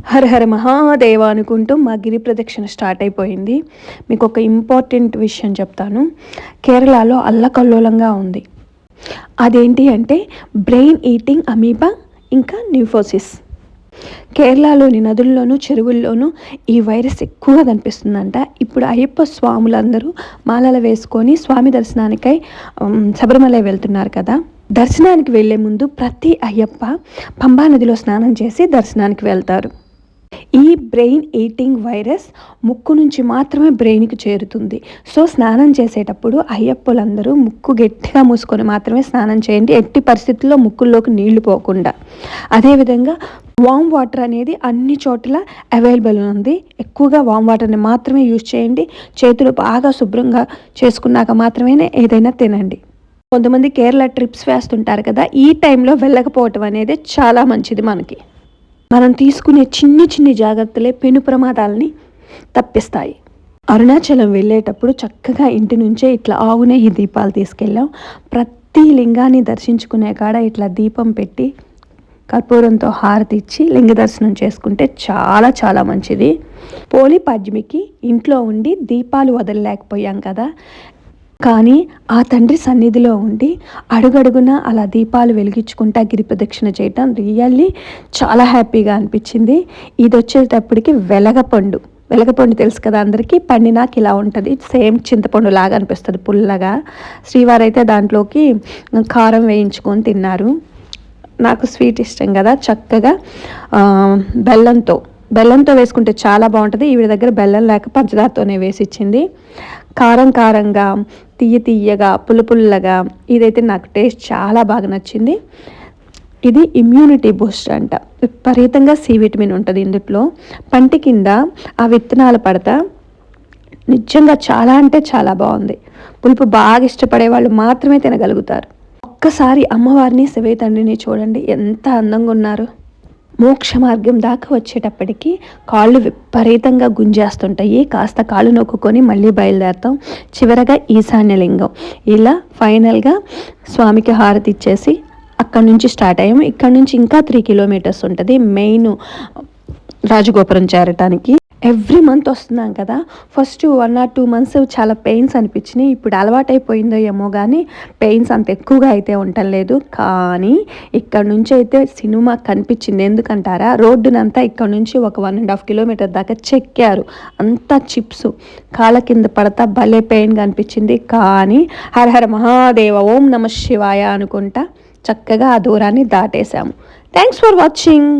హర హర మహాదేవ అనుకుంటూ మా గిరి ప్రదక్షిణ స్టార్ట్ అయిపోయింది. మీకు ఒక ఇంపార్టెంట్ విషయం చెప్తాను. కేరళలో అల్లకల్లోలంగా ఉంది. అదేంటి అంటే బ్రెయిన్ ఈటింగ్ అమీబా ఇంకా న్యూఫోసిస్. కేరళలోని నదుల్లోనూ చెరువుల్లోనూ ఈ వైరస్ ఎక్కువగా కనిపిస్తుందంట. ఇప్పుడు అయ్యప్ప స్వాములందరూ మాలలు వేసుకొని స్వామి దర్శనానికై శబరిమల వెళ్తున్నారు కదా. దర్శనానికి వెళ్లే ముందు ప్రతి అయ్యప్ప పంబా నదిలో స్నానం చేసి దర్శనానికి వెళ్తారు. ఈ బ్రెయిన్ ఈటింగ్ వైరస్ ముక్కు నుంచి మాత్రమే బ్రెయిన్కి చేరుతుంది. సో స్నానం చేసేటప్పుడు అయ్యప్పలందరూ ముక్కు గట్టిగా మూసుకొని మాత్రమే స్నానం చేయండి, ఎట్టి పరిస్థితుల్లో ముక్కుల్లోకి నీళ్లు పోకుండా. అదేవిధంగా వామ్ వాటర్ అనేది అన్ని చోట్ల అవైలబుల్ ఉంది. ఎక్కువగా వామ్ వాటర్ని మాత్రమే యూజ్ చేయండి. చేతులు బాగా శుభ్రంగా చేసుకున్నాక మాత్రమే ఏదైనా తినండి. కొంతమంది కేరళ ట్రిప్స్ వేస్తుంటారు కదా, ఈ టైంలో వెళ్ళకపోవటం అనేది చాలా మంచిది. మనం తీసుకునే చిన్ని జాగ్రత్తలే పెను ప్రమాదాలని తప్పిస్తాయి. అరుణాచలం వెళ్ళేటప్పుడు చక్కగా ఇంటి నుంచే ఇట్లా ఆవునే ఈ దీపాలు తీసుకెళ్ళాం. ప్రతి లింగాన్ని దర్శించుకునే కాడ ఇట్లా దీపం పెట్టి కర్పూరంతో హారతి ఇచ్చి లింగ దర్శనం చేసుకుంటే చాలా చాలా మంచిది. పోలి పద్మికి ఇంట్లో ఉండి దీపాలు వదలలేకపోయాం కదా, కానీ ఆ తండ్రి సన్నిధిలో ఉండి అడుగడుగున అలా దీపాలు వెలిగించుకుంటా గిరి ప్రదక్షిణ చేయటం రియల్లీ చాలా హ్యాపీగా అనిపించింది. ఇది వచ్చేటప్పటికి వెలగపండు తెలుసు కదా అందరికీ, పండినాక ఇలా ఉంటుంది. సేమ్ చింతపండు లాగా అనిపిస్తుంది పుల్లగా. శ్రీవారు అయితే దాంట్లోకి కారం వేయించుకొని తిన్నారు. నాకు స్వీట్ ఇష్టం కదా, చక్కగా బెల్లంతో వేసుకుంటే చాలా బాగుంటుంది. ఈవిడ దగ్గర బెల్లం లేక పంచదారతోనే వేసి ఇచ్చింది. కారంగా తీయగా పుల్లగా ఇదైతే నాకు టేస్ట్ చాలా బాగా నచ్చింది. ఇది ఇమ్యూనిటీ బూస్టర్ అంట. విపరీతంగా సి విటమిన్ ఉంటుంది ఇందులో. పంటి కింద ఆ విత్తనాలు పడతా నిజంగా చాలా అంటే చాలా బాగుంది. పులుపు బాగా ఇష్టపడే వాళ్ళు మాత్రమే తినగలుగుతారు. ఒక్కసారి అమ్మవారిని శివయ్య తండ్రిని చూడండి, ఎంత అందంగా ఉన్నారు. మోక్ష మార్గం దాకా వచ్చేటప్పటికి కాళ్ళు విపరీతంగా గుంజేస్తుంటాయి. కాస్త కాళ్ళు నొక్కుకొని మళ్ళీ బయలుదేరుతాం. చివరగా ఈశాన్యలింగం. ఇలా ఫైనల్గా స్వామికి హారతి ఇచ్చేసి అక్కడి నుంచి స్టార్ట్ అయ్యాము. ఇక్కడ నుంచి ఇంకా 3 కిలోమీటర్స్ ఉంటుంది మెయిన్ రాజగోపురం చేరటానికి. ఎవ్రీ మంత్ వస్తున్నాం కదా, ఫస్ట్ 1 or 2 months చాలా పెయిన్స్ అనిపించినాయి. ఇప్పుడు అలవాటైపోయిందో ఏమో కానీ పెయిన్స్ అంత ఎక్కువగా అయితే ఉండలేదు. కానీ ఇక్కడ నుంచి అయితే సినిమా కనిపించింది. ఎందుకంటారా, రోడ్డునంతా ఇక్కడ నుంచి ఒక 1.5 kilometers దాకా చెక్కారు. అంతా చిప్స్ కాళ్ళ కింద పడతా భలే పెయిన్ కనిపించింది. కానీ హర హర మహాదేవ ఓం నమ శివాయ అనుకుంటా చక్కగా ఆ దూరాన్ని దాటేశాము. Thanks for watching.